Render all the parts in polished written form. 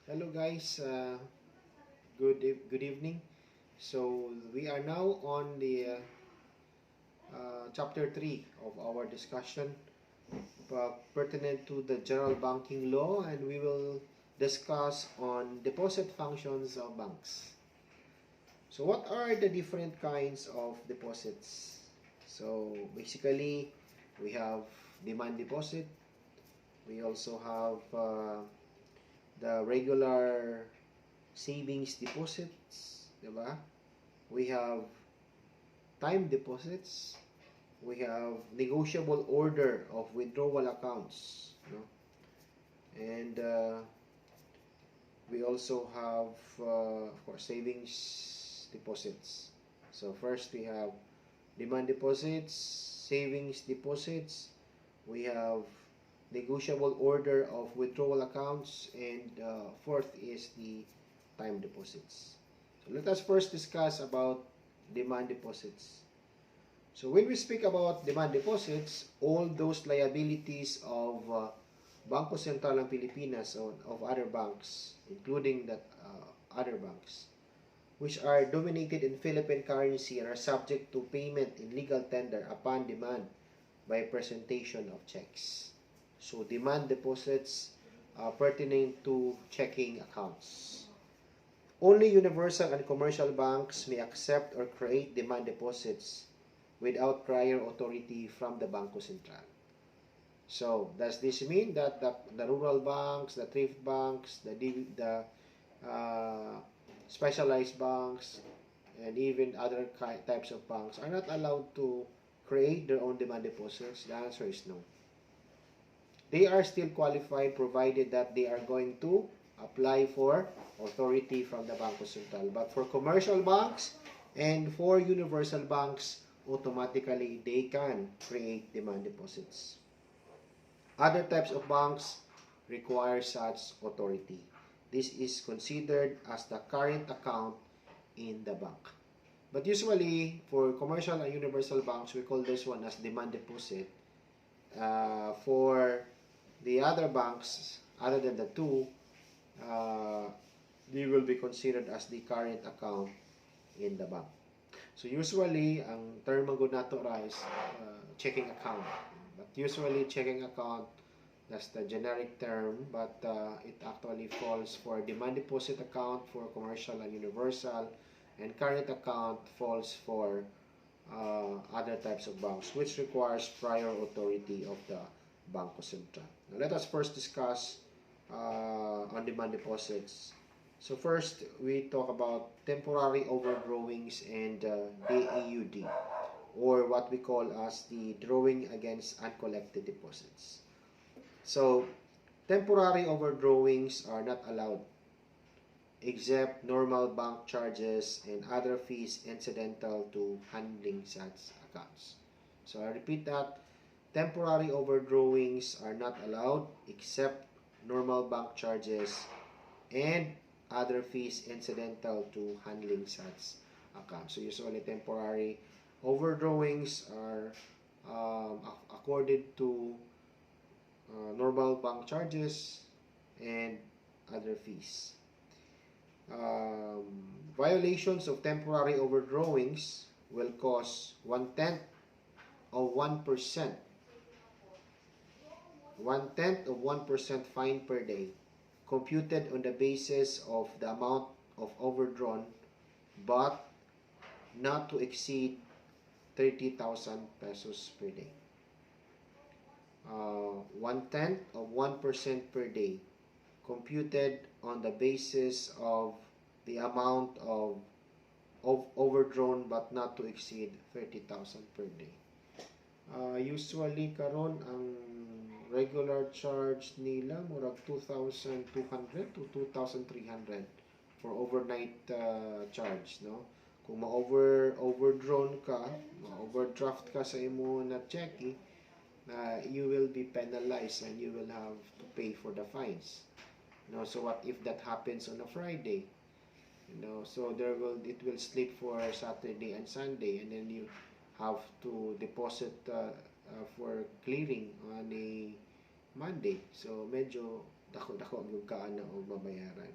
Hello guys, good evening. So we are now on the chapter 3 of our discussion pertinent to the general banking law, and we will discuss on deposit functions of banks. So what are the different kinds of deposits? So basically we have demand deposit, we also have the regular savings deposits, diba? We have time deposits. We have negotiable order of withdrawal accounts, no? And we also have, of course, savings deposits. So first we have demand deposits, savings deposits. We have negotiable order of withdrawal accounts, and fourth is the time deposits. So let us first discuss about demand deposits. So when we speak about demand deposits, all those liabilities of Bangko Sentral ng Pilipinas or of other banks, including that other banks, which are dominated in Philippine currency and are subject to payment in legal tender upon demand by presentation of checks. So demand deposits pertaining to checking accounts. Only universal and commercial banks may accept or create demand deposits without prior authority from the Bangko Sentral. So, does this mean that the rural banks, the thrift banks, the specialized banks, and even other types of banks are not allowed to create their own demand deposits? The answer is no. They are still qualified provided that they are going to apply for authority from the Bangko Sentral. But for commercial banks and for universal banks, automatically they can create demand deposits. Other types of banks require such authority. This is considered as the current account in the bank. But usually, for commercial and universal banks, we call this one as demand deposit. For the other banks, other than the two, uh, they will be considered as the current account in the bank. So usually, ang term magud nato is checking account. But usually, checking account, that's the generic term, but it actually falls for demand deposit account for commercial and universal, and current account falls for other types of banks, which requires prior authority of the Bangko Sentral. Now, let us first discuss on demand deposits. So first, we talk about temporary overdrawings and DAUD, or what we call as the drawing against uncollected deposits. So, temporary overdrawings are not allowed except normal bank charges and other fees incidental to handling such accounts. So, I repeat that. Temporary overdrawings are not allowed except normal bank charges and other fees incidental to handling such accounts. So usually temporary overdrawings are accorded to normal bank charges and other fees. Um, Violations of temporary overdrawings will cause 1/10 of 1%, 1/10 of 1% fine per day, computed on the basis of the amount of overdrawn, but not to exceed 30,000 pesos per day. 1/10 of 1% per day, computed on the basis of the amount of overdrawn but not to exceed 30,000 per day. Usually karon ang regular charge nila murag 2,200 to 2,300 for overnight charge, no? Kung overdrawn ka, overdraft ka sa imo na cheque, you will be penalized and you will have to pay for the fines. So what if that happens on a Friday? So it will slip for Saturday and Sunday, and then you have to deposit for clearing on a Monday. So medyo dako ang yung kaana o mabayaran.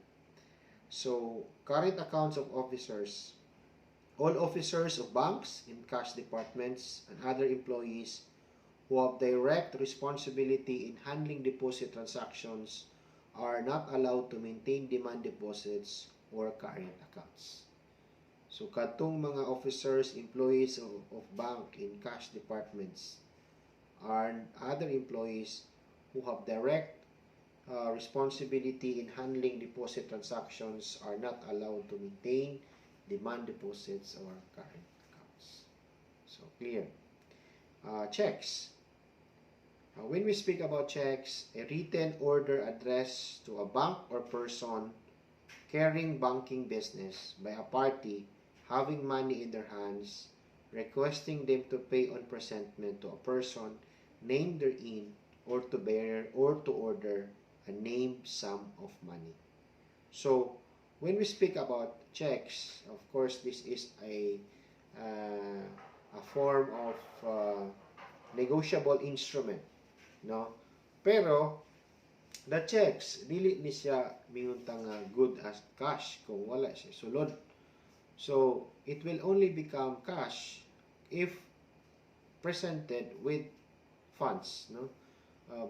So, current accounts of officers. All officers of banks and cash departments and other employees who have direct responsibility in handling deposit transactions are not allowed to maintain demand deposits or current accounts. So, katong mga officers, employees of bank and cash departments and other employees who have direct responsibility in handling deposit transactions are not allowed to maintain demand deposits or current accounts. So, clear. Checks. When we speak about checks, a written order addressed to a bank or person carrying banking business by a party having money in their hands, requesting them to pay on presentment to a person named therein or to bearer or to order a named sum of money. So, when we speak about checks, of course, this is a form of negotiable instrument, no? Pero the checks dili ni siya minguntang good as cash kung wala siya sulod. So it will only become cash if presented with funds, no?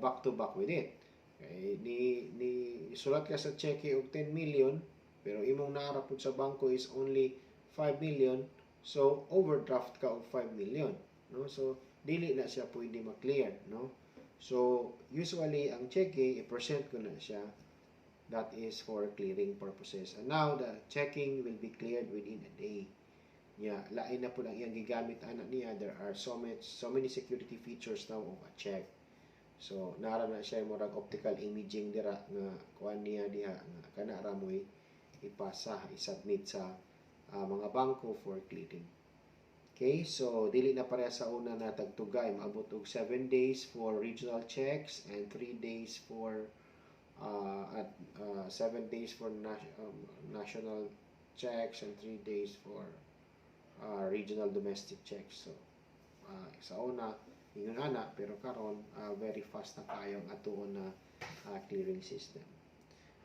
Back to back with it. Okay, ni sulat ka sa cheque og 10 million pero imong naarap sa bangko is only 5 million, so overdraft ka og 5 million, no? So dili na siya pwede ma-clear, no? So usually ang cheque i-present ko na siya, that is for clearing purposes, and now the checking will be cleared within a day. Yeah, lain na po lang iyang gigamit ana niya. There are so many security features now of a check. So nara na siya murag optical imaging dira nga kuan niya diha nga kana ra mo'y ipasa, i-submit sa mga bangko for clearing. Okay, so dili na pareha sa una na tagtugay, maabot og 7 days for regional checks and 3 days for 7 days for national checks and 3 days for regional domestic checks. So sa una ingon ana, pero karon very fast na kayo ang atuon na clearing system.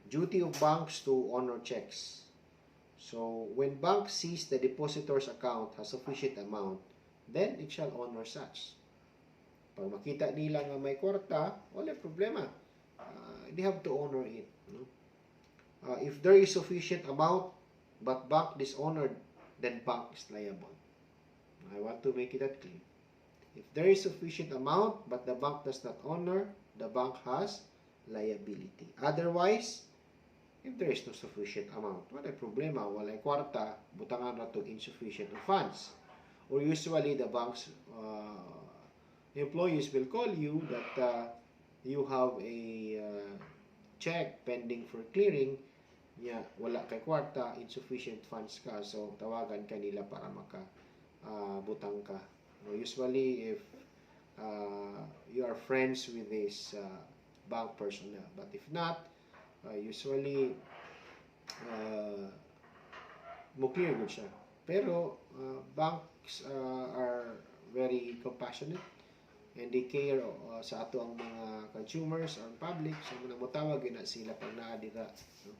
Duty of banks to honor checks. So, when bank sees the depositor's account has sufficient amount, then it shall honor such. Pag makita nila nga may kwarta, wala problema. They have to honor it. No? If there is sufficient amount, but bank dishonored, then bank is liable. I want to make it that clear. If there is sufficient amount, but the bank does not honor, the bank has liability. Otherwise, if there is no sufficient amount, wala problema, wala kwarta, butangan na to insufficient funds. Or usually the bank's employees will call you that you have a check pending for clearing, wala kay kwarta, insufficient funds ka, so tawagan ka nila para butang ka. Usually if you are friends with this bank personnel, but if not, usually mo clear good siya. Pero banks are very compassionate and they care sa ato ang mga consumers or public, so mutawag na sila pag naa dira, no?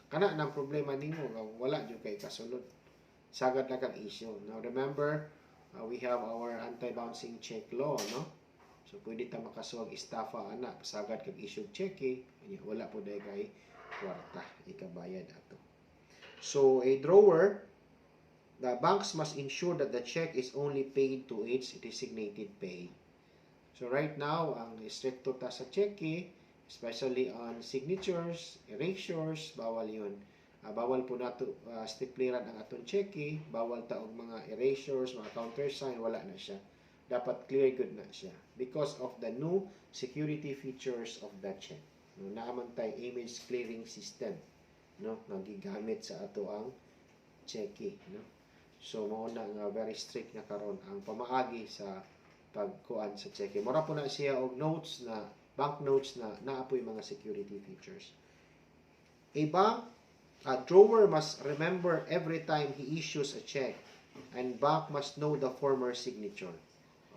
Kana nang problema nimo wala jud kay kasulod, sagad na kang issue. Now remember, we have our anti-bouncing check law, no? So pwede ta makasuwag estafa ana sagad kag issue cheque, wala po day kay kwarta ikabayad ato. So a drawer, the banks must ensure that the check is only paid to its designated pay. So right now ang stricto ta sa cheque, especially on signatures, erasures, bawal yun. Bawal po nato stipliran ang atong cheque, bawal ta og mga erasures, mga countersign, wala na siya. Dapat clear good na siya because of the new security features of that check. No, naaman tay image clearing system, no, nga gigamit sa ato ang cheque, no. So mao na nga very strict na karon ang pamaagi sa pagkuan sa cheque. Mura po na siya og notes na bank notes na naapoy mga security features. A drawer must remember every time he issues a check, and bank must know the former signature.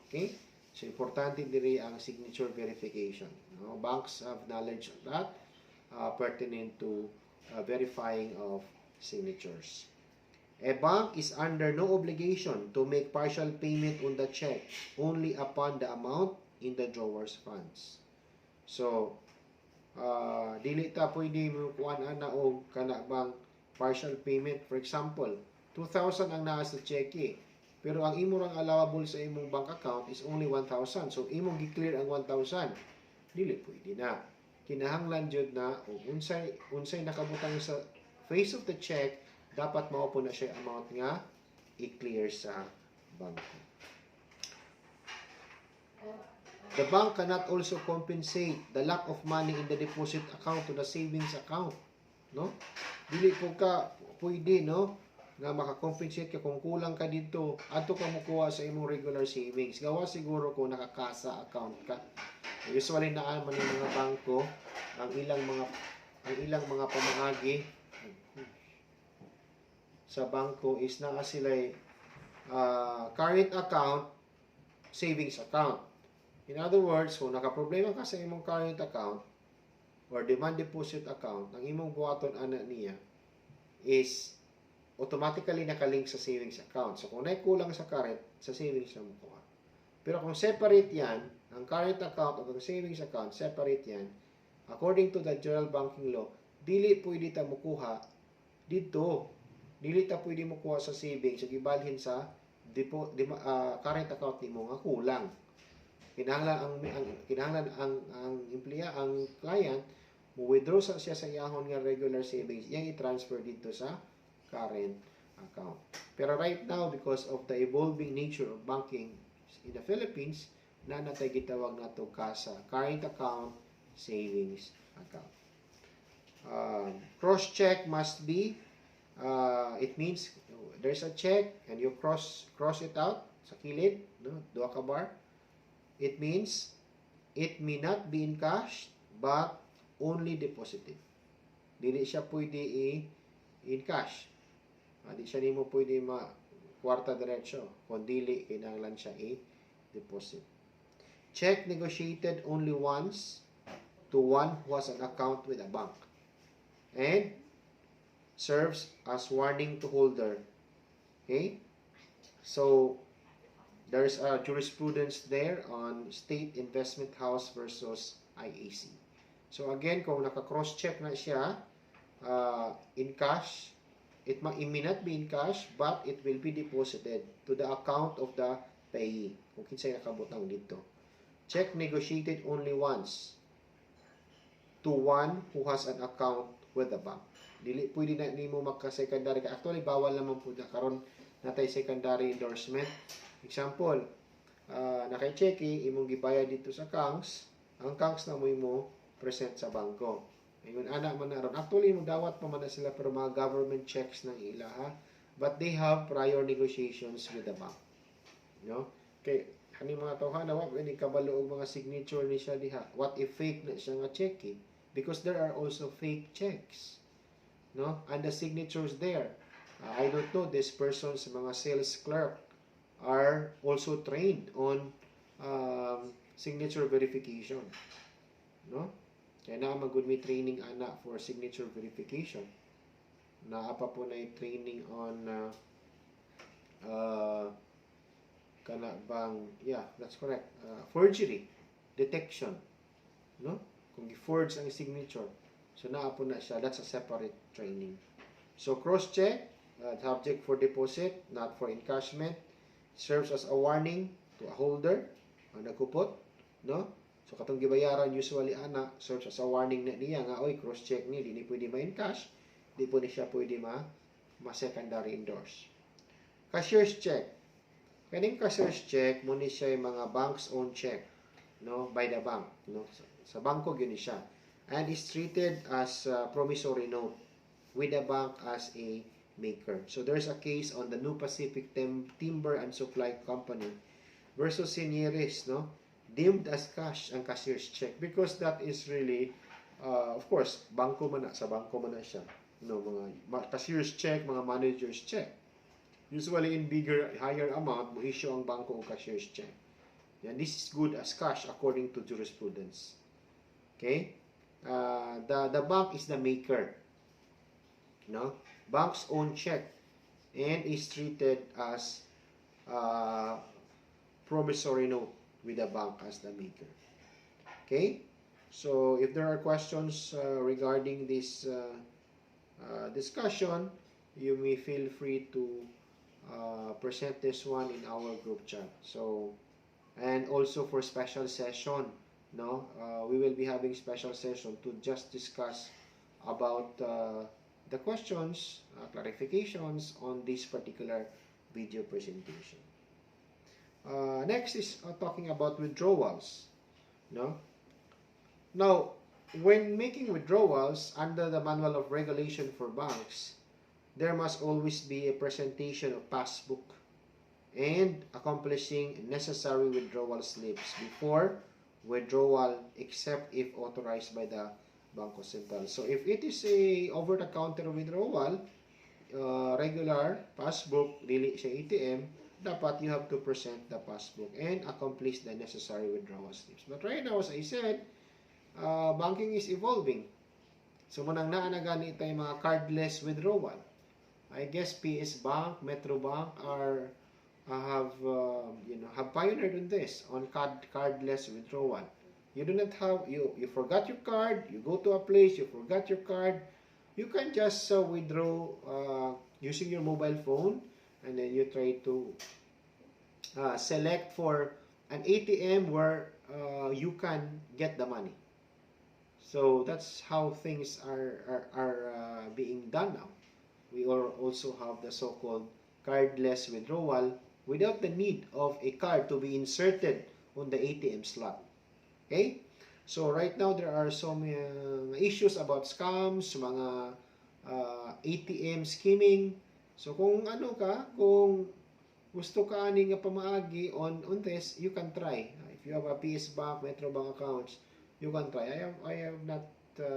Okay? So, importante diri ang signature verification. No? Banks have knowledge of that. pertinent to verifying of signatures. A bank is under no obligation to make partial payment on the check only upon the amount in the drawer's funds. So, dili ta pwede mo kuan ana og kana bang partial payment. For example, 2,000 ang naa sa cheque, pero ang imo rang allowable sa imong bank account is only 1,000. So, imong gi-clear ang 1,000. Dili pwede na. Kinahanglan jud na unsay nakabutang sa face of the check, dapat mao po na siya amount nga i-clear sa bangko. The bank cannot also compensate the lack of money in the deposit account to the savings account, no? Dili po ka pwede, no, nga makakompensate ka kung kulang ka dito adto ka mokuha sa imong regular savings. Gawa siguro kung nakakasa account ka. Usually naa man yung mga bangko ang ilang mga pamaagi sa bangko is naa sila current account, savings account. In other words, kung nakaproblema ka sa imong current account or demand deposit account, ang imong buhaton ana niya is automatically nakalink sa savings account. So kung kulang sa current, sa savings na mo kuha. Pero kung separate yan, ang current account o ang savings account, separate yan, according to the general banking law, dili pwede ta mukuha dito. Dili ta pwede mukuha sa savings, ug ibalhin sa current account nimo nga kulang. Kinahanglan ang emplea, ang client mo withdraw siya sa iyahon nga regular savings, iyang i-transfer dito sa current account. Pero right now, because of the evolving nature of banking in the Philippines, na natay gitawag nato CASA, current account, savings account. Cross-check must be, it means there's a check and you cross it out sa kilid, no? Duha ka bar. It means it may not be in cash but only deposited. Dili siya pwede in cash. Di siya nimo pwede kwarta diretso, kung dili kinahanglan siya i-deposit. Check negotiated only once to one who has an account with a bank and serves as warning to holder. Okay? So, there's a jurisprudence there on State Investment House versus IAC. So again, kung naka-cross-check na siya in cash, it may not be in cash, but it will be deposited to the account of the payee. Kung kinsay nakabutang dito. Check negotiated only once to one who has an account with the bank. Dili pwede na nimo magka-secondary. Actually, bawal naman po na karon natay secondary endorsement. Example, nakay-cheque, imong gibayad dito sa KANGS, ang KANGS na mo present sa bangko. Ngayon, anak man na ron. Actually, dawat pa man na sila pero mga government checks ng ila, ha? But they have prior negotiations with the bank. No? Okay, hani mga tawhana, wag ni kabalo og mga signature ni siya diha. What if fake na siya nga cheque? Because there are also fake checks. No? And the signatures there. I don't know, this person's mga sales clerk are also trained on signature verification. No? Kaya na magud may training ana for signature verification. Naapa po na training on kana bang, yeah, that's correct. Forgery detection. No? Kung gi-forge ang signature. So naapa na siya, that's a separate training. So cross-check, subject for deposit, not for encashment, serves as a warning to a holder ang nagkupot, no? So katong gibayaran usually ana serves as a warning na niya nga oy cross check ni dili pwede ma-encash, di po ni siya pwede ma-secondary endorse. Cashier's check. Kaning cashier's check mo ni siya yung mga bank's own check, no, by the bank, no? Sa bangko gyud ni siya. And is treated as a promissory note with the bank as a maker. So there's a case on the New Pacific Timber and Supply Company versus Senieres, no? Deemed as cash ang cashier's check because that is really, of course, bangko man na, sa bangko man na siya. No, mga cashier's check, mga manager's check. Usually in higher amount, mo issue ang bangko o cashier's check. And this is good as cash according to jurisprudence. Okay? the bank is the maker. No, bank's own check and is treated as promissory note with the bank as the maker. Okay, so if there are questions regarding this discussion, you may feel free to present this one in our group chat. So, and also for special session, no, we will be having special session to just discuss about the questions, clarifications on this particular video presentation. Next is talking about withdrawals. No? Now, when making withdrawals under the Manual of Regulation for Banks, there must always be a presentation of passbook and accomplishing necessary withdrawal slips before withdrawal, except if authorized by the Bangko Sentral. So if it is a over-the-counter withdrawal, regular passbook, dili sa ATM, dapat you have to present the passbook and accomplish the necessary withdrawal slips. But right now, as I said, banking is evolving. So munang naa na gani tayo mga cardless withdrawal. I guess PS Bank, Metro Bank have pioneered on this, on cardless withdrawal. You do not have, you forgot your card, you go to a place, you forgot your card, you can just withdraw using your mobile phone, and then you try to select for an ATM where you can get the money. So that's how things are being done now. We also have the so-called cardless withdrawal without the need of a card to be inserted on the ATM slot. Okay? So right now there are some issues about scams, mga ATM skimming. So kung ano ka, kung gusto ka ani nga pamaagi on this, you can try. If you have a PS Bank, Metro Bank accounts, you can try. I have not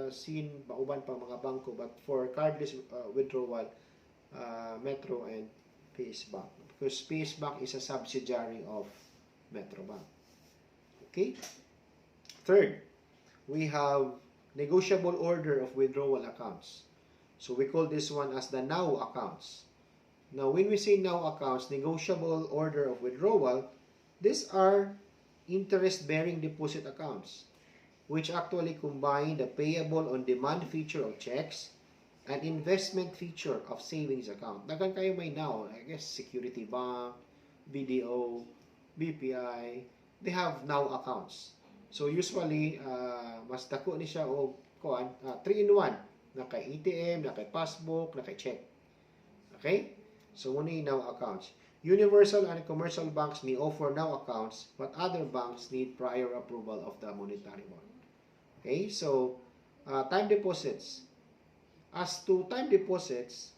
seen uban pa mga bangko, but for cardless withdrawal, Metro and PS Bank, because PS Bank is a subsidiary of Metro Bank. Okay. Third, we have negotiable order of withdrawal accounts. So we call this one as the NOW accounts. Now, when we say NOW accounts, negotiable order of withdrawal, these are interest-bearing deposit accounts, which actually combine the payable on demand feature of checks and investment feature of savings account. Dagan kayo may NOW, I guess Security Bank, BDO, BPI, they have NOW accounts. So usually, mas dako ni siya o 3-in-1, na kay ATM, na kay passbook, na kay check. Okay? So muna yung NOW accounts. Universal and commercial banks may offer NOW accounts, but other banks need prior approval of the monetary board. Okay? So, time deposits. As to time deposits,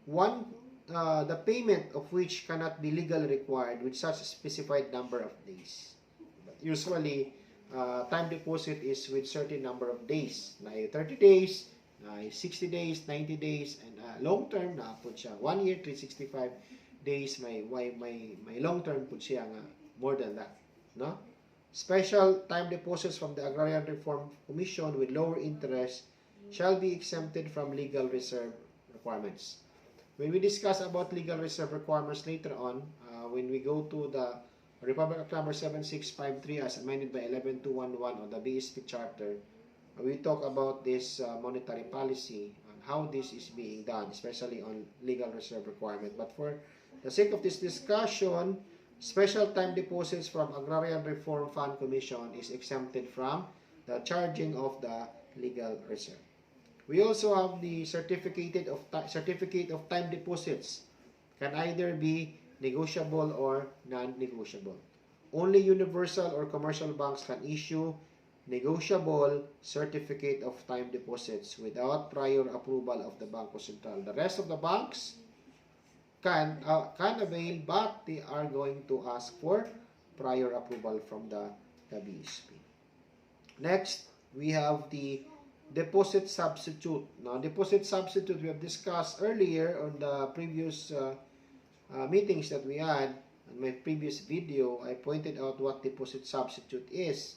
the payment of which cannot be legally required with such a specified number of days. But usually, time deposit is with certain number of days. Na 30 days, na 60 days, 90 days, and long term na po siya 1 year, 365 days, may long term po siya nga more than that, no? Special time deposits from the Agrarian Reform Commission with lower interest shall be exempted from legal reserve requirements. When we discuss about legal reserve requirements later on, when we go to the Republic Act number 7653 as amended by 11211 on the BSP Charter, we talk about this monetary policy and how this is being done, especially on legal reserve requirement. But for the sake of this discussion, special time deposits from Agrarian Reform Fund Commission is exempted from the charging of the legal reserve. We also have the certificate of time deposits, can either be negotiable or non-negotiable. Only universal or commercial banks can issue negotiable certificate of time deposits without prior approval of the Bangko Sentral. The rest of the banks can avail, but they are going to ask for prior approval from the BSP. Next, we have the deposit substitute. Now, deposit substitute we have discussed earlier on the previous meetings that we had. In my previous video, I pointed out what deposit substitute is.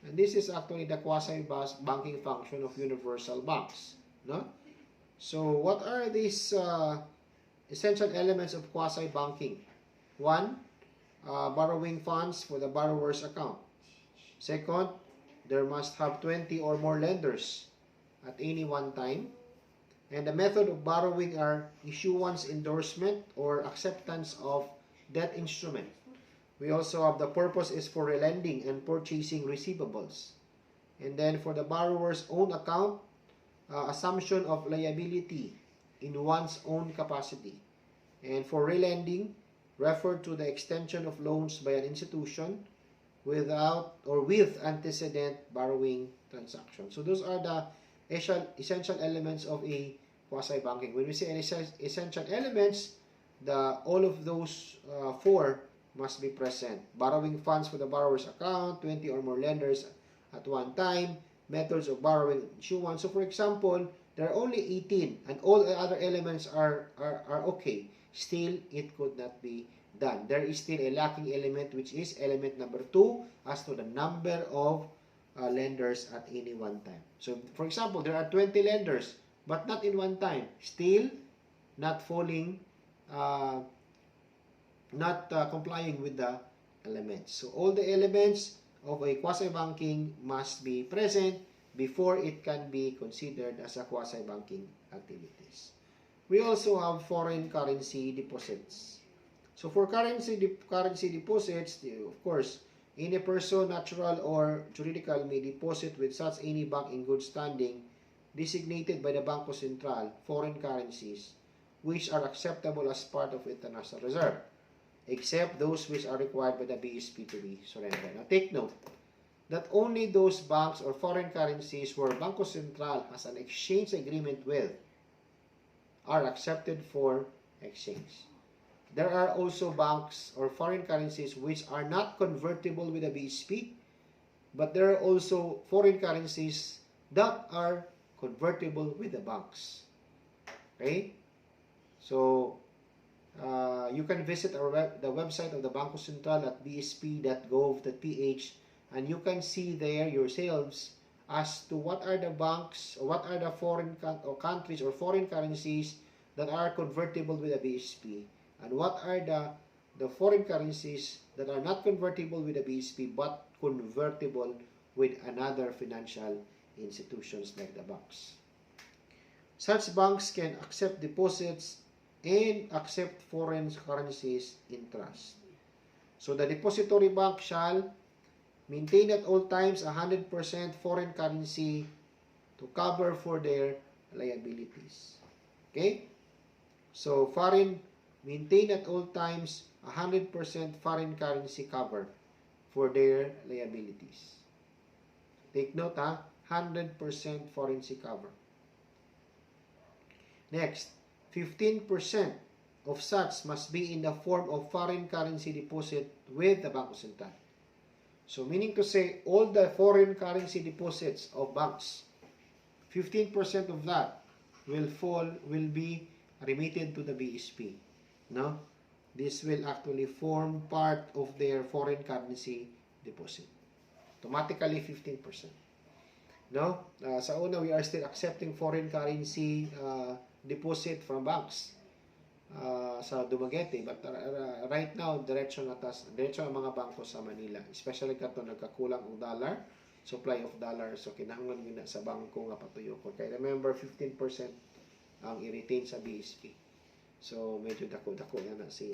And this is actually the quasi-banking function of universal banks. No? So what are these essential elements of quasi-banking? One, borrowing funds for the borrower's account. Second, there must have 20 or more lenders at any one time. And the method of borrowing are issuance, endorsement, or acceptance of debt instrument. We also have the purpose is for relending and purchasing receivables. And then for the borrower's own account, assumption of liability in one's own capacity. And for relending, refer to the extension of loans by an institution without or with antecedent borrowing transaction. So those are the essential elements of a quasi-banking. When we say essential elements, all of those four must be present. Borrowing funds for the borrower's account, 20 or more lenders at one time, methods of borrowing, issuance. So for example, there are only 18 and all the other elements are okay. Still, it could not be done. There is still a lacking element, which is element number 2 as to the number of lenders at any one time. So for example, there are 20 lenders, but not in one time. Still, not falling, complying with the elements. So all the elements of a quasi-banking must be present before it can be considered as a quasi-banking activities. We also have foreign currency deposits. So for currency deposits, of course, any person, natural or juridical, may deposit with such any bank in good standing designated by the Banco Central foreign currencies which are acceptable as part of international reserve, except those which are required by the BSP to be surrendered. Now take note that only those banks or foreign currencies where Banco Central has an exchange agreement with are accepted for exchange. There are also banks or foreign currencies which are not convertible with the BSP, but there are also foreign currencies that are convertible with the banks. Okay? So, you can visit the website of the Banco Central at bsp.gov.ph, and you can see there yourselves as to what are the banks or what are the foreign countries or foreign currencies that are convertible with the BSP, and what are the foreign currencies that are not convertible with the BSP but convertible with another financial institutions like the banks. Such banks can accept deposits and accept foreign currencies in trust. So the depository bank shall maintain at all times 100% foreign currency to cover for their liabilities. Okay? So foreign, maintain at all times 100% foreign currency cover for their liabilities. Take note, 100% foreign currency cover. Next, 15% of such must be in the form of foreign currency deposit with the Banco Central. So meaning to say, all the foreign currency deposits of banks, 15% of that will be remitted to the BSP. No? This will actually form part of their foreign currency deposit. Automatically 15%. No? Sa una, we are still accepting foreign currency deposit from banks sa Dumaguete, but right now diretso ang mga bangko sa Manila, especially kato nagkakulang og dollar, supply of dollar, so kinahanglan yun na sa bangko nga patuyo ko. Kaya remember, 15% ang i-retain sa BSP, so medyo dako-dako na siya.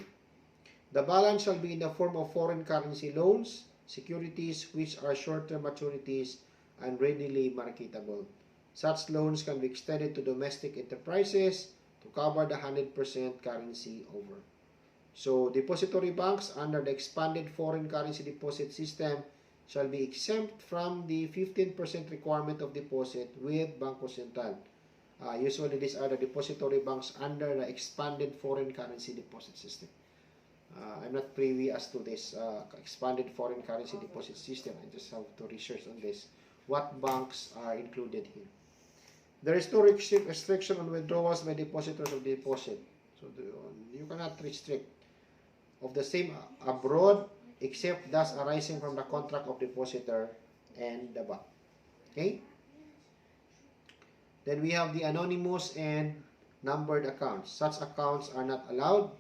The balance shall be in the form of foreign currency loans, securities which are short-term maturities and readily marketable. Such loans can be extended to domestic enterprises to cover the 100% currency over. So, depository banks under the expanded foreign currency deposit system shall be exempt from the 15% requirement of deposit with Banco Central. Usually, these are the depository banks under the expanded foreign currency deposit system. I'm not privy as to this expanded foreign currency deposit system. I just have to research on this. What banks are included here? There is no restriction on withdrawals by depositors of deposit. So you cannot restrict of the same abroad except thus arising from the contract of depositor and the bank. Okay? Then we have the anonymous and numbered accounts. Such accounts are not allowed.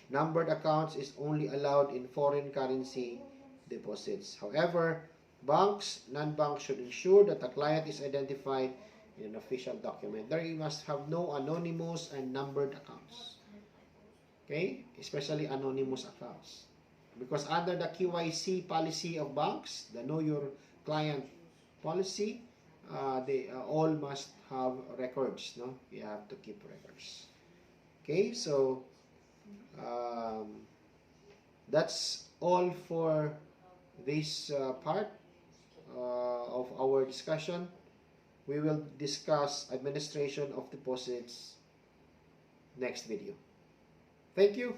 Numbered accounts is only allowed in foreign currency deposits. However, banks, non-banks should ensure that the client is identified in an official document. There you must have no anonymous and numbered accounts. Okay? Especially anonymous accounts. Because under the KYC policy of banks, the Know Your Client policy, they all must have records. No, you have to keep records. Okay, so that's all for this part of our discussion. We will discuss administration of deposits next video. Thank you.